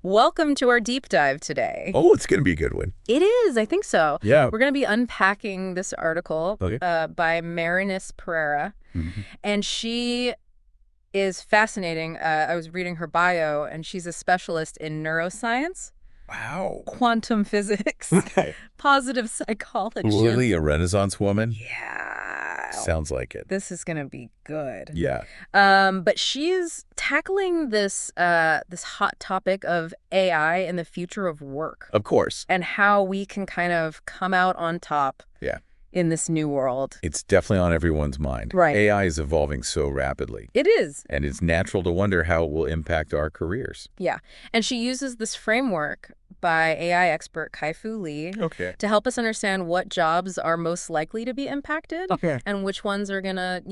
Welcome to our deep dive today. Oh, it's going to be a good one. It is, I think so. Yeah. We're going to be unpacking this article by Marynês Pereira, and she is fascinating. I was reading her bio, and she's a specialist in neuroscience. Wow. Quantum physics. Okay. Positive psychology. Really a Renaissance woman? Yeah. Sounds like it. This is going to be good. Yeah. But she's tackling this hot topic of AI and the future of work. Of course. And how we can kind of come out on top in this new world. It's definitely on everyone's mind. Right. AI is evolving so rapidly. It is. And it's natural to wonder how it will impact our careers. Yeah. And she uses this framework by AI expert Kai-Fu Lee to help us understand what jobs are most likely to be impacted and which ones are going to,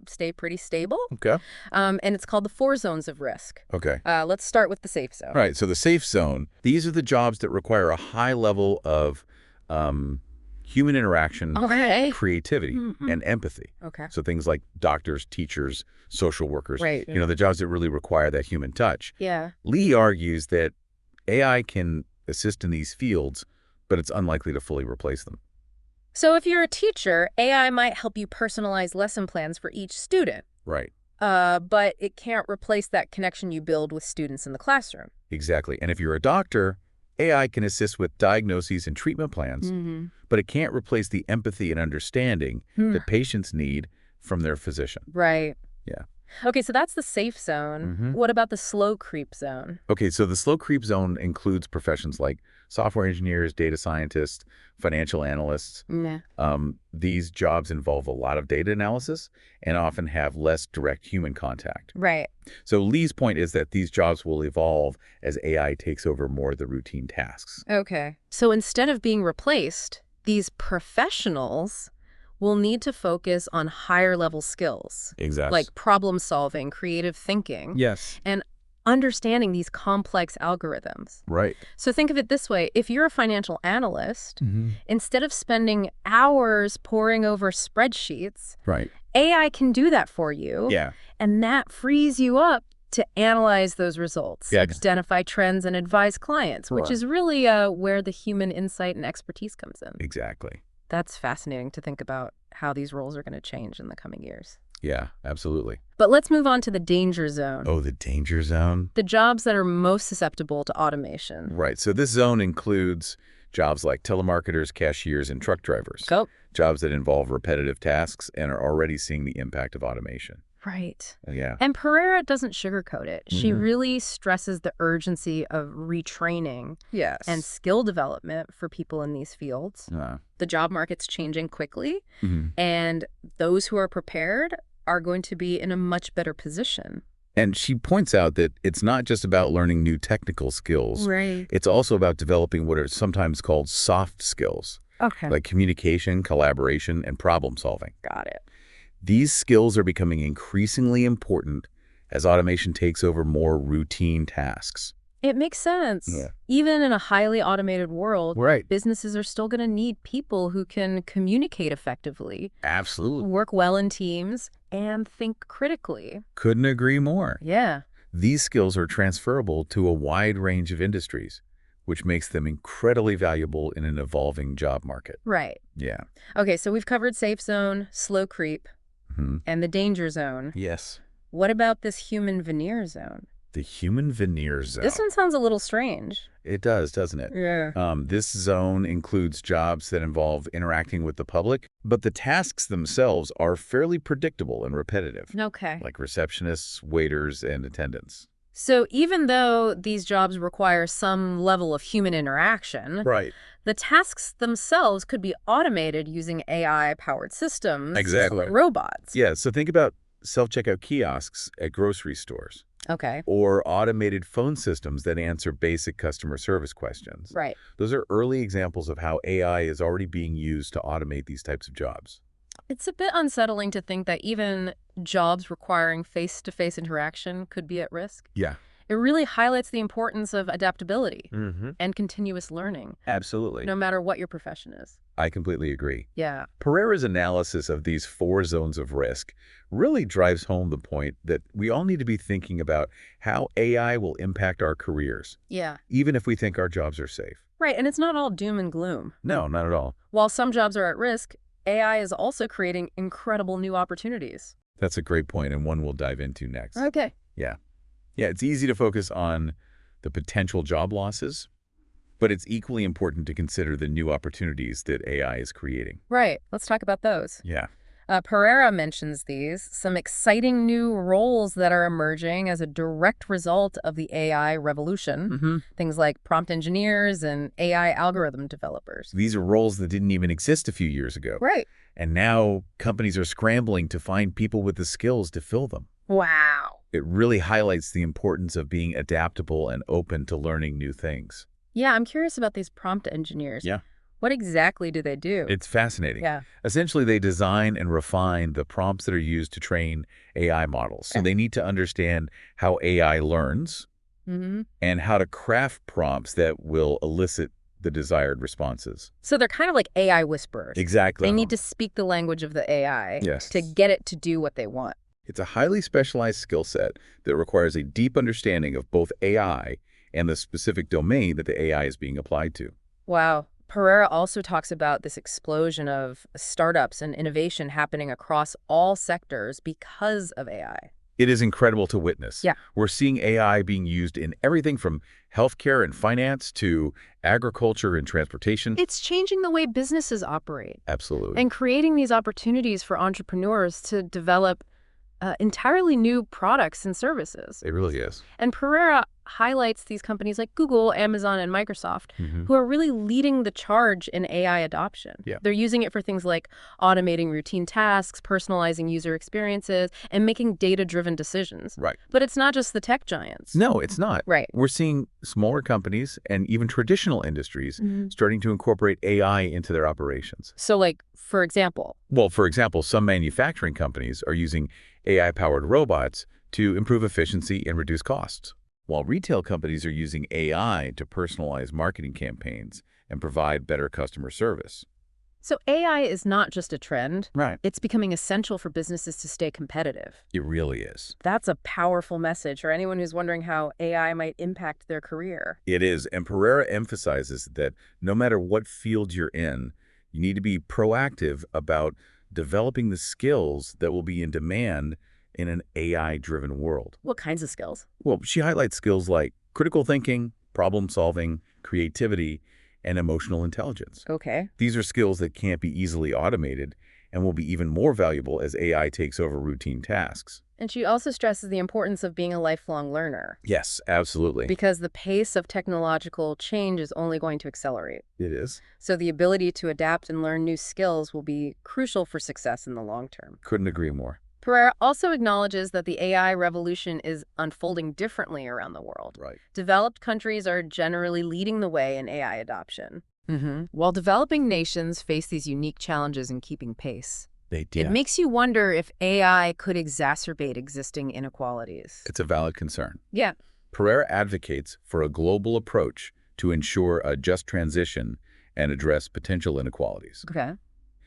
stay pretty stable. Okay. And it's called the 4 zones of risk. Okay. Let's start with the safe zone. Right. So the safe zone, these are the jobs that require a high level of human interaction, creativity, and empathy. Okay. So things like doctors, teachers, social workers, Right. The jobs that really require that human touch. Yeah. Lee argues that AI can assist in these fields, but it's unlikely to fully replace them. So if you're a teacher, AI might help you personalize lesson plans for each student. Right. But it can't replace that connection you build with students in the classroom. Exactly. And if you're a doctor, AI can assist with diagnoses and treatment plans, but it can't replace the empathy and understanding that patients need from their physician. Right. Yeah. Okay, so that's the safe zone. What about the slow creep zone? Okay, so the slow creep zone includes professions like software engineers, data scientists, financial analysts. These jobs involve a lot of data analysis and often have less direct human contact. Right. So Lee's point is that these jobs will evolve as AI takes over more of the routine tasks. Okay. So instead of being replaced, these professionals will need to focus on higher level skills. Exactly. Like problem solving, creative thinking. Yes. And understanding these complex algorithms. Right. So think of it this way. If you're a financial analyst, instead of spending hours poring over spreadsheets, Right. AI can do that for you. Yeah. And that frees you up to analyze those results, identify trends, and advise clients, which is really where the human insight and expertise comes in. Exactly. That's fascinating to think about how these roles are going to change in the coming years. Yeah, absolutely. But let's move on to the danger zone. Oh, the danger zone? The jobs that are most susceptible to automation. Right. So this zone includes jobs like telemarketers, cashiers, and truck drivers. Jobs that involve repetitive tasks and are already seeing the impact of automation. Right. Yeah. And Pereira doesn't sugarcoat it. She really stresses the urgency of retraining and skill development for people in these fields. The job market's changing quickly, and those who are prepared are going to be in a much better position. And she points out that it's not just about learning new technical skills. Right. It's also about developing what are sometimes called soft skills, like communication, collaboration, and problem solving. Got it. These skills are becoming increasingly important as automation takes over more routine tasks. It makes sense. Yeah. Even in a highly automated world, Right. businesses are still going to need people who can communicate effectively, Absolutely. work well in teams, and think critically. Couldn't agree more. Yeah. These skills are transferable to a wide range of industries, which makes them incredibly valuable in an evolving job market. Right. Yeah. Okay, so we've covered safe zone, slow creep, and the danger zone. Yes. What about this human veneer zone? The human veneer zone. This one sounds a little strange. It does, doesn't it? Yeah. This zone includes jobs that involve interacting with the public, but the tasks themselves are fairly predictable and repetitive. Okay. Like receptionists, waiters, and attendants. So even though these jobs require some level of human interaction, Right. the tasks themselves could be automated using AI-powered systems. Exactly. Like robots. Yeah, so think about self-checkout kiosks at grocery stores. Okay. Or automated phone systems that answer basic customer service questions. Right. Those are early examples of how AI is already being used to automate these types of jobs. It's a bit unsettling to think that even jobs requiring face-to-face interaction could be at risk. Yeah. It really highlights the importance of adaptability and continuous learning. Absolutely. No matter what your profession is. I completely agree. Yeah. Pereira's analysis of these 4 zones of risk really drives home the point that we all need to be thinking about how AI will impact our careers. Yeah. Even if we think our jobs are safe. Right, and it's not all doom and gloom. No, not at all. While some jobs are at risk, AI is also creating incredible new opportunities. That's a great point, and one we'll dive into next. Okay. Yeah. Yeah, it's easy to focus on the potential job losses, but it's equally important to consider the new opportunities that AI is creating. Right. Let's talk about those. Yeah. Pereira mentions some exciting new roles that are emerging as a direct result of the AI revolution. Things like prompt engineers and AI algorithm developers. These are roles that didn't even exist a few years ago. Right. And now companies are scrambling to find people with the skills to fill them. Wow. It really highlights the importance of being adaptable and open to learning new things. Yeah, I'm curious about these prompt engineers. Yeah. What exactly do they do? It's fascinating. Yeah. Essentially, they design and refine the prompts that are used to train AI models. So they need to understand how AI learns and how to craft prompts that will elicit the desired responses. So they're kind of like AI whisperers. Exactly. They need to speak the language of the AI Yes. to get it to do what they want. It's a highly specialized skill set that requires a deep understanding of both AI and the specific domain that the AI is being applied to. Wow. Pereira also talks about this explosion of startups and innovation happening across all sectors because of AI. It is incredible to witness. Yeah. We're seeing AI being used in everything from healthcare and finance to agriculture and transportation. It's changing the way businesses operate. Absolutely. And creating these opportunities for entrepreneurs to develop entirely new products and services. It really is. And Pereira highlights these companies like Google, Amazon, and Microsoft, who are really leading the charge in AI adoption. Yeah. They're using it for things like automating routine tasks, personalizing user experiences, and making data-driven decisions. Right. But it's not just the tech giants. No, it's not. Right. We're seeing smaller companies and even traditional industries starting to incorporate AI into their operations. So, like, for example? Well, for example, some manufacturing companies are using AI-powered robots to improve efficiency and reduce costs, while retail companies are using AI to personalize marketing campaigns and provide better customer service. So AI is not just a trend. Right. It's becoming essential for businesses to stay competitive. It really is. That's a powerful message for anyone who's wondering how AI might impact their career. It is, and Pereira emphasizes that no matter what field you're in, you need to be proactive about developing the skills that will be in demand in an AI-driven world. What kinds of skills? Well, she highlights skills like critical thinking, problem solving, creativity, and emotional intelligence. Okay. These are skills that can't be easily automated and will be even more valuable as AI takes over routine tasks. And she also stresses the importance of being a lifelong learner. Yes, absolutely. Because the pace of technological change is only going to accelerate. It is. So the ability to adapt and learn new skills will be crucial for success in the long term. Couldn't agree more. Pereira also acknowledges that the AI revolution is unfolding differently around the world. Right. Developed countries are generally leading the way in AI adoption. While developing nations face these unique challenges in keeping pace. They do. It makes you wonder if AI could exacerbate existing inequalities. It's a valid concern. Yeah. Pereira advocates for a global approach to ensure a just transition and address potential inequalities. Okay.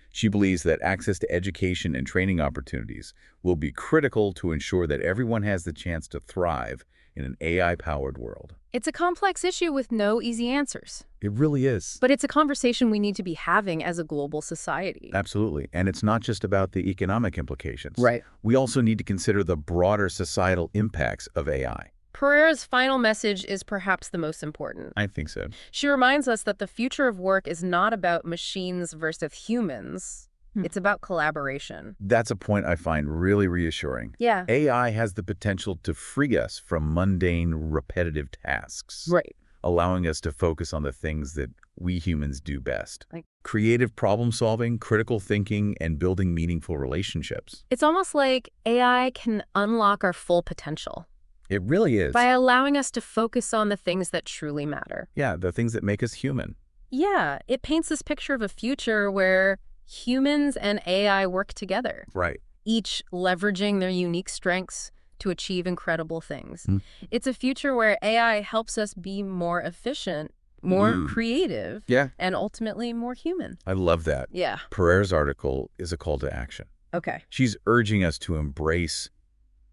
She believes that access to education and training opportunities will be critical to ensure that everyone has the chance to thrive in an AI-powered world. It's a complex issue with no easy answers. It really is. But it's a conversation we need to be having as a global society. Absolutely. And it's not just about the economic implications. Right. We also need to consider the broader societal impacts of AI. Pereira's final message is perhaps the most important. I think so. She reminds us that the future of work is not about machines versus humans. It's about collaboration. That's a point I find really reassuring. Yeah. AI has the potential to free us from mundane, repetitive tasks. Right. Allowing us to focus on the things that we humans do best. Like creative problem solving, critical thinking, and building meaningful relationships. It's almost like AI can unlock our full potential. It really is. By allowing us to focus on the things that truly matter. Yeah, the things that make us human. Yeah, it paints this picture of a future where humans and AI work together. Right. Each leveraging their unique strengths to achieve incredible things. It's a future where AI helps us be more efficient, more creative, and ultimately more human. I love that. Yeah. Pereira's article is a call to action. Okay. She's urging us to embrace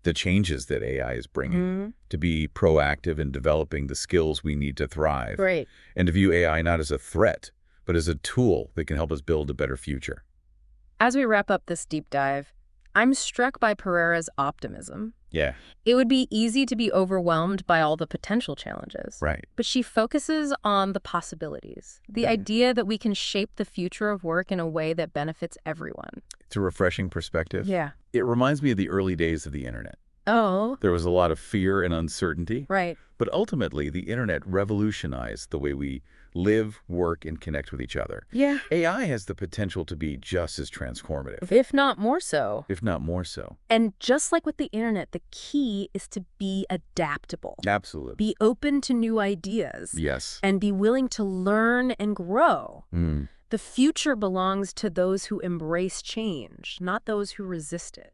the changes that AI is bringing, to be proactive in developing the skills we need to thrive. Great. And to view AI not as a threat, but as a tool that can help us build a better future. As we wrap up this deep dive, I'm struck by Pereira's optimism. Yeah. It would be easy to be overwhelmed by all the potential challenges. Right. But she focuses on the possibilities, the idea that we can shape the future of work in a way that benefits everyone. It's a refreshing perspective. Yeah. It reminds me of the early days of the internet. Oh. There was a lot of fear and uncertainty. Right. But ultimately, the internet revolutionized the way we live, work, and connect with each other. Yeah. AI has the potential to be just as transformative. If not more so. If not more so. And just like with the internet, the key is to be adaptable. Absolutely. Be open to new ideas. Yes. And be willing to learn and grow. The future belongs to those who embrace change, not those who resist it.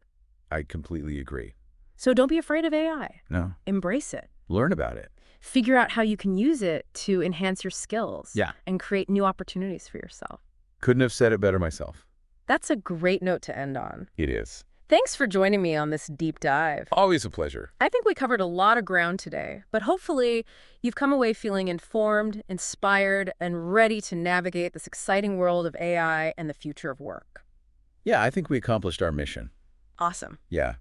I completely agree. So don't be afraid of AI. No. Embrace it. Learn about it. Figure out how you can use it to enhance your skills. Yeah. And create new opportunities for yourself. Couldn't have said it better myself. That's a great note to end on. It is. Thanks for joining me on this deep dive. Always a pleasure. I think we covered a lot of ground today, but hopefully you've come away feeling informed, inspired, and ready to navigate this exciting world of AI and the future of work. Yeah, I think we accomplished our mission. Awesome. Yeah.